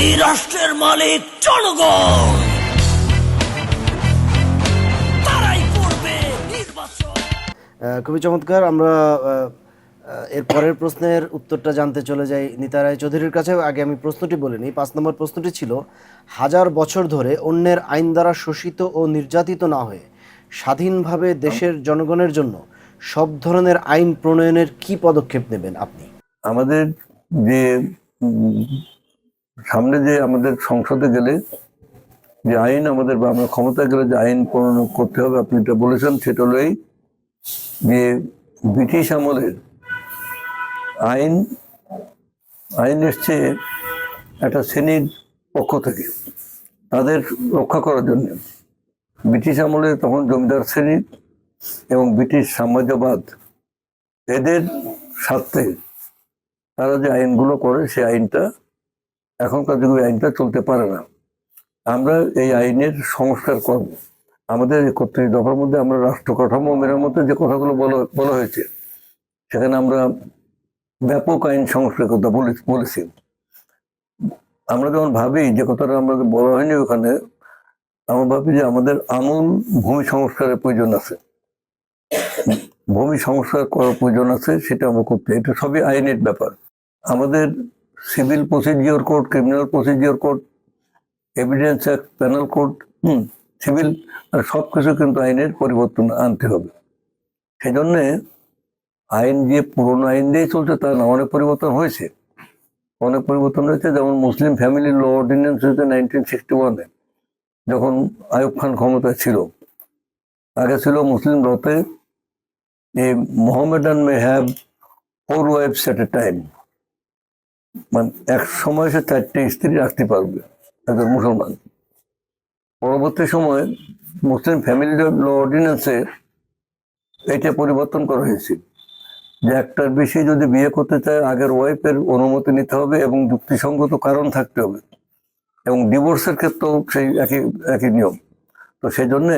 এই রাষ্ট্রের মালিক জনগণ, তারাই করবে নির্বাচন। খুবই চমৎকার। আমরা এর পরের প্রশ্নের উত্তরটা জানতে চলে যাই নিতা রায় চৌধুরীর কাছে। আগে আমি প্রশ্নটি বলে নিই। 5 নম্বর প্রশ্নটি ছিল, 1000 বছর ধরে অন্যের আইন দ্বারা শোষিত ও নির্যাতিত না হয়ে স্বাধীনভাবে দেশের জনগণের জন্য সব ধরনের আইন প্রণয়নের কি পদক্ষেপ নেবেন আপনি? আমাদের যে সামনে যে আমাদের সংসদে গেলে যে আইন আমাদের বা আমরা ক্ষমতায় গেলে যে আইন প্রণয়ন করতে হবে, আপনি এটা বলেছেন, সেটা হলো এই যে ব্রিটিশ আমলের আইন আইন এসছে একটা শ্রেণীর পক্ষ থেকে তাদের রক্ষা করার জন্য। ব্রিটিশ আমলে তখন জমিদার শ্রেণী এবং ব্রিটিশ সাম্রাজ্যবাদ এদের স্বার্থে তারা যে আইনগুলো করে, সেই আইনটা এখনকার যুগে আইনটা চলতে পারে না। আমরা এই আইনের সংস্কার করব। আমাদের 31 দফার মধ্যে আমরা রাষ্ট্র কাঠামো মেরামতের যে কথাগুলো বলা হয়েছে, সেখানে আমরা ব্যাপক আইন সংস্কারের কথা বলেছি। আমরা যখন ভাবি, যে কথাটা আমরা বলা হয়নি ওখানে, আমরা ভাবি যে আমাদের আমূল ভূমি সংস্কারের প্রয়োজন আছে, ভূমি সংস্কার করার প্রয়োজন আছে, সেটা আমরা করতে। এটা সবই আইনের ব্যাপার। আমাদের civil procedure code, criminal procedure code, evidence act, penal code, civil, সব কিছু কিন্তু আইনের পরিবর্তন আনতে হবে। সেই জন্যে আইন যে পুরোনো আইন দিয়ে চলছে তা না, অনেক পরিবর্তন হয়েছে। যেমন মুসলিম ফ্যামিলি ল অর্ডিন্যান্স হয়েছে 1961-এ, যখন আইয়ুব খান ক্ষমতায় ছিল। আগে ছিল মুসলিম লতে a Mohammedan may have 4 wives at a time, মানে এক সময় সে 4টে স্ত্রী রাখতে পারবে একজন মুসলমান। পরবর্তী সময়ে মুসলিম ফ্যামিলি ল অর্ডিন্যান্সে এটা পরিবর্তন করা হয়েছে যে একটার বেশি যদি বিয়ে করতে চায়, আগের ওয়াইফের অনুমতি নিতে হবে এবং যুক্তিসঙ্গত কারণ থাকতে হবে, এবং ডিভোর্সের ক্ষেত্রেও সেই একই নিয়ম। তো সেই জন্যে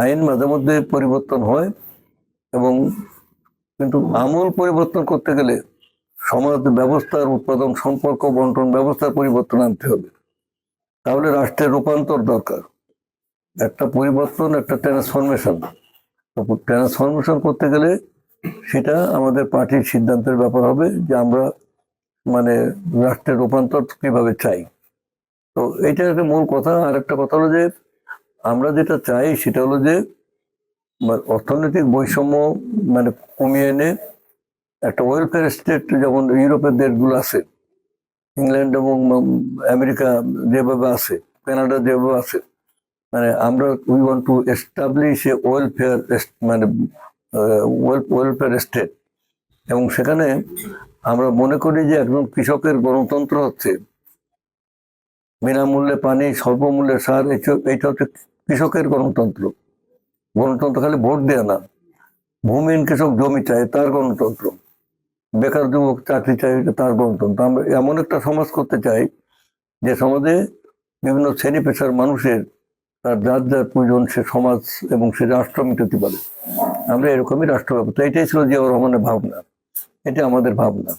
আইন মাঝে মধ্যে পরিবর্তন হয়, এবং কিন্তু আমূল পরিবর্তন করতে গেলে সমাজ ব্যবস্থার, উৎপাদন সম্পর্ক, বন্টন ব্যবস্থার পরিবর্তন আনতে হবে। তাহলে রাষ্ট্রের রূপান্তর দরকার, একটা পরিবর্তন, একটা ট্রান্সফরমেশন। ট্রান্সফরমেশন করতে গেলে সেটা আমাদের পার্টির সিদ্ধান্তের ব্যাপার হবে যে আমরা মানে রাষ্ট্রের রূপান্তর কিভাবে চাই। তো এইটা একটা মূল কথা। আর একটা কথা হলো যে আমরা যেটা চাই সেটা হলো যে অর্থনৈতিক বৈষম্য মানে কমিয়ে এনে একটা ওয়েলফেয়ার স্টেট, যেমন ইউরোপের দেশগুলো আছে, ইংল্যান্ড এবং আমেরিকা যেভাবে আছে, কানাডা যেভাবে আছে, মানে আমরা we want to establish a welfare, মানে ওয়েলফেয়ার স্টেট। এবং সেখানে আমরা মনে করি যে একজন কৃষকের গণতন্ত্র হচ্ছে বিনামূল্যে পানি, স্বল্পমূল্যে সার। এইটা হচ্ছে কৃষকের গণতন্ত্র। গণতন্ত্র খালি ভোট দেয়া না, ভূমিহীন কৃষক জমি চায়, তার গণতন্ত্র। বেকার যুবক চাকরি চাই, তার গণতন্ত্র। আমরা এমন একটা সমাজ করতে চাই যে সমাজে বিভিন্ন শ্রেণী পেশার মানুষের তার যার যার প্রয়োজন সে সমাজ এবং সে রাষ্ট্র মেটাতে পারে। আমরা এরকমই রাষ্ট্র ব্যবস্থা, এটাই ছিল জিয়াউর রহমানের ভাবনা, এটা আমাদের ভাবনা।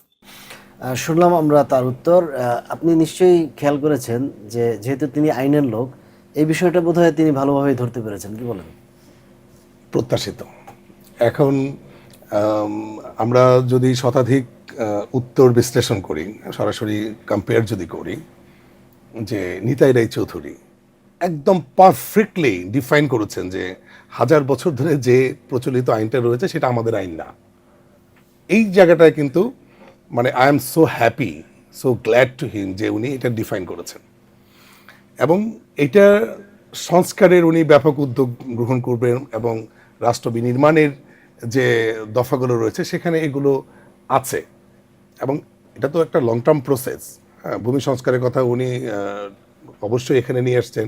শুনলাম আমরা তার উত্তর। আপনি নিশ্চয়ই খেয়াল করেছেন যে যেহেতু তিনি আইনের লোক, এই বিষয়টা বোধহয় তিনি ভালোভাবেই ধরতে পেরেছেন। কি বলেন? প্রত্যাশিত। এখন আমরা যদি শতাধিক উত্তর বিশ্লেষণ করি, সরাসরি কম্পেয়ার যদি করি, যে নিতাই রায় চৌধুরী একদম পারফেক্টলি ডিফাইন করেছেন যে 1000 বছর ধরে যে প্রচলিত আইনটা রয়েছে সেটা আমাদের আইন না। এই জায়গাটায় কিন্তু মানে I am so happy, so glad to him যে উনি এটা ডিফাইন করেছেন, এবং এটা সংস্কারের উনি ব্যাপক উদ্যোগ গ্রহণ করবেন, এবং রাষ্ট্র বিনির্মাণের যে দফাগুলো রয়েছে সেখানে এগুলো আছে, এবং এটা তো একটা লং টার্ম প্রসেস। ভূমি সংস্কারের কথা উনি অবশ্যই এখানে নিয়ে আসছেন।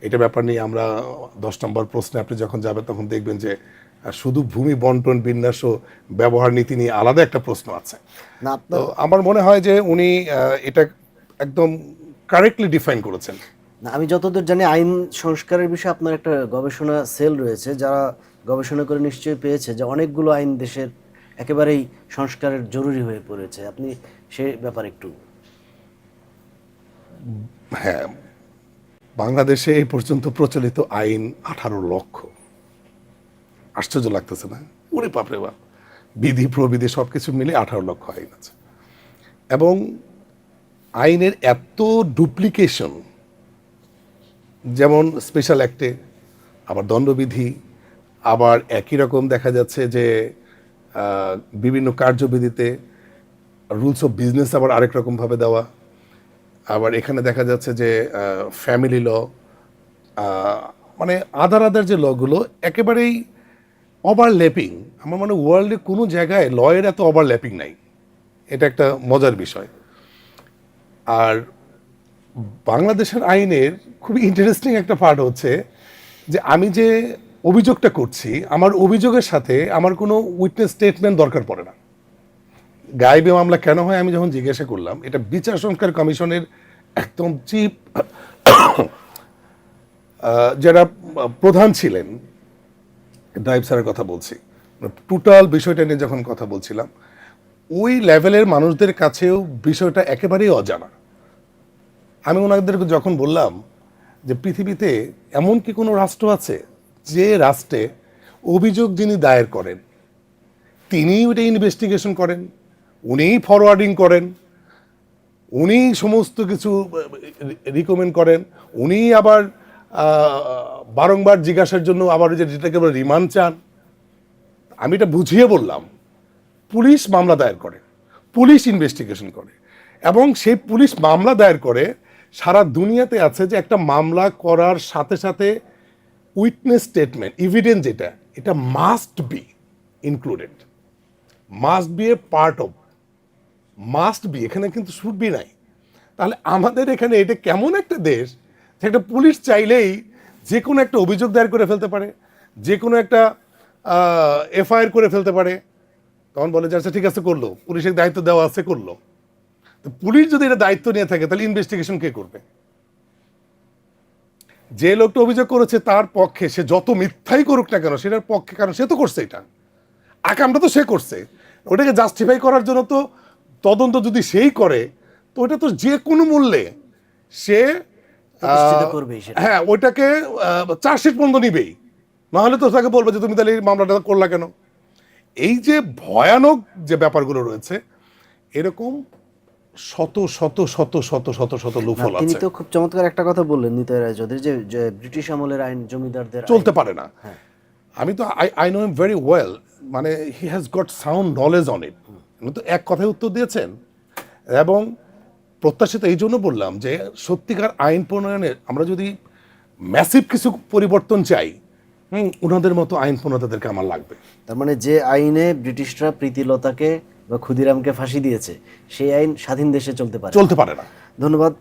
এটা ব্যাপার নিয়ে আমরা 10 নম্বর প্রশ্নে আপনি যখন যাবেন তখন দেখবেন যে শুধু ভূমি বন্টন, বিন্যাস ও ব্যবহার নীতি নিয়ে আলাদা একটা প্রশ্ন আছে। তো আমার মনে হয় যে উনি এটা একদম কারেক্টলি ডিফাইন করেছেন। না, আমি যতদূর জানি আইন সংস্কারের বিষয়ে আপনার একটা গবেষণা সেল রয়েছে, যারা গবেষণা করে নিশ্চয়ই পেয়েছে যে অনেকগুলো আইন দেশের একেবারেই সংস্কারের জরুরি হয়ে পড়েছে। আপনি সে ব্যাপারে একটু। হ্যাঁ, বাংলাদেশে এই পর্যন্ত প্রচলিত আইন 18 লক্ষ। আশ্চর্য লাগতেছে না? ওরে বাপরে বাপ, বিধি প্রবিধি সবকিছু মিলে 18 লক্ষ আইন আছে, এবং আইনের এত ডুপ্লিকেশন, যেমন স্পেশাল অ্যাক্টে, আবার দণ্ডবিধি, আবার একই রকম দেখা যাচ্ছে যে বিভিন্ন কার্যবিধিতে রুলস অফ বিজনেস আবার আরেক রকমভাবে দেওয়া, আবার এখানে দেখা যাচ্ছে যে ফ্যামিলি ল, মানে আদার আদার যে লগুলো একেবারেই ওভারল্যাপিং। আমার মনে হয় ওয়ার্ল্ডে কোনো জায়গায় লয়ের এত ওভারল্যাপিং নাই। এটা একটা মজার বিষয়। আর বাংলাদেশের আইনের খুবই ইন্টারেস্টিং একটা পার্ট হচ্ছে যে আমি যে অভিযোগটা করছি, আমার অভিযোগের সাথে আমার কোনো উইটনেস স্টেটমেন্ট দরকার পড়ে না। গায়েবী মামলা কেন হয় আমি যখন জিজ্ঞাসা করলাম, এটা বিচার সংস্কার কমিশনের একদম চিফ যারা প্রধান ছিলেন, নাইব স্যারের কথা বলছি, টোটাল বিষয়টা নিয়ে যখন কথা বলছিলাম, ওই লেভেলের মানুষদের কাছেও বিষয়টা একেবারেই অজানা। আমি ওনাদেরকে যখন বললাম যে পৃথিবীতে এমন কি কোনো রাষ্ট্র আছে যে রাষ্ট্রে অভিযোগ যিনি দায়ের করেন তিনিই ওইটা ইনভেস্টিগেশন করেন, উনিই ফরওয়ার্ডিং করেন, উনি সমস্ত কিছু রিকমেন্ড করেন, উনিই আবার বারংবার জিজ্ঞাসার জন্য আবার যেটাকে বলে রিমান্ড চান। আমি এটা বুঝিয়ে বললাম, পুলিশ মামলা দায়ের করে, পুলিশ ইনভেস্টিগেশন করে, এবং সেই পুলিশ মামলা দায়ের করে সারা দুনিয়াতে আছে যে একটা মামলা করার সাথে সাথে উইটনেস স্টেটমেন্ট, এভিডেন্স যেটা, এটা must be included, must B A part of, must be, এখানে কিন্তু শুড বি নাই। তাহলে আমাদের এখানে এটা কেমন একটা দেশ যে একটা পুলিশ চাইলেই যে কোনো একটা অভিযোগ দায়ের করে ফেলতে পারে, যে কোনো একটা এফআইআর করে ফেলতে পারে। তখন বলে যে আচ্ছা ঠিক আছে, করলো, পুলিশের দায়িত্ব দেওয়া আছে, করলো। তো পুলিশ যদি এটা দায়িত্ব নিয়ে থাকে তাহলে ইনভেস্টিগেশন কে করবে? যে লোকটা অভিযোগ করেছে তার পক্ষে সে যত মিথ্যাই করুক না কেন সেটার পক্ষে, কারণ সে তো করছে, এটা আকামটা তো সে করছে, ওটাকে জাস্টিফাই করার জন্য তো তদন্ত যদি সেই করে তো ওটা তো যে কোনো মূল্যে সে প্রতিষ্ঠিত করবেই সেটা। হ্যাঁ ওইটাকে চার্জশিট পর্যন্ত নিবেই, নাহলে তো তাকে বলবে যে তুমি তাহলে এই মামলাটা করলা কেন। এই যে ভয়ানক যে ব্যাপারগুলো রয়েছে, এরকম শত শত শত শত শত শত লুফল তিনি আছে, তো খুব চমৎকার একটা কথা বললেন নিতাই রায় চৌধুরী, যে ব্রিটিশ আমলের আইন জমিদারদের চলতে পারে না। আমি তো I know him very well, মানে he has got sound knowledge on it. তো এক কথায় উত্তর দিয়েছেন, এবং প্রত্যাশিত এই জন্য বললাম যে সত্যিকার আইন প্রণয়নের আমরা যদি ম্যাসিভ কিছু পরিবর্তন চাই, ওনাদের মতো আইন প্রণেতাদেরকে আমার লাগবে। তার মানে যে আইনে ব্রিটিশরা প্রীতিলতাকে বা ক্ষুদিরামকে ফাঁসি দিয়েছে সেই আইন স্বাধীন দেশে চলতে পারে চলতে পারে না। ধন্যবাদ।